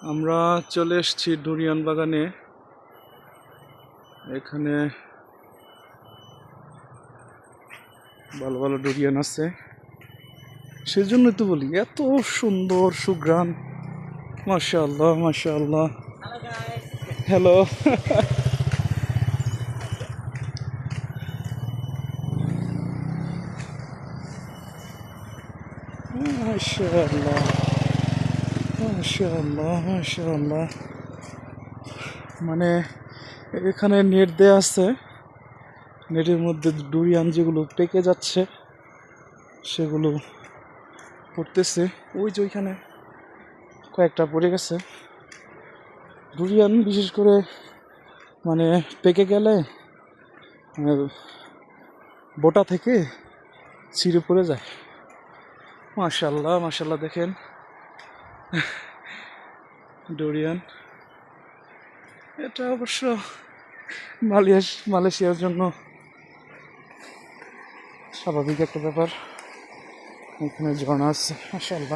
আমরা চলে এসেছি ডুরিয়ান বাগানে। এখানে ভালো ভালো ডুরিয়ান আছে, সেজন্য তো বলি এত সুন্দর সুঘ্রাণ। মাশাআল্লাহ মাশাআল্লাহ। হ্যালো। মাশাআল্লাহ মাশাআল্লাহ মাশাআল্লাহ। মানে এখানে নেট দেয়া আছে, নেটের মধ্যে ডুরিয়ান যেগুলো পেকে যাচ্ছে সেগুলো পড়তেছে। ওই যে ওইখানে কয়েকটা পড়ে গেছে ডুরিয়ান, বিশেষ করে মানে পেকে গেলে বোটা থেকে ছিঁড়ে পড়ে যায়। মাশাআল্লাহ মাশাআল্লাহ। দেখেন ডুরিয়ান, এটা অবশ্য মালয়েশিয়ার জন্য স্বাভাবিক একটা ব্যাপার। এখানে ঝর্ণা আছে মাশাআল্লাহ।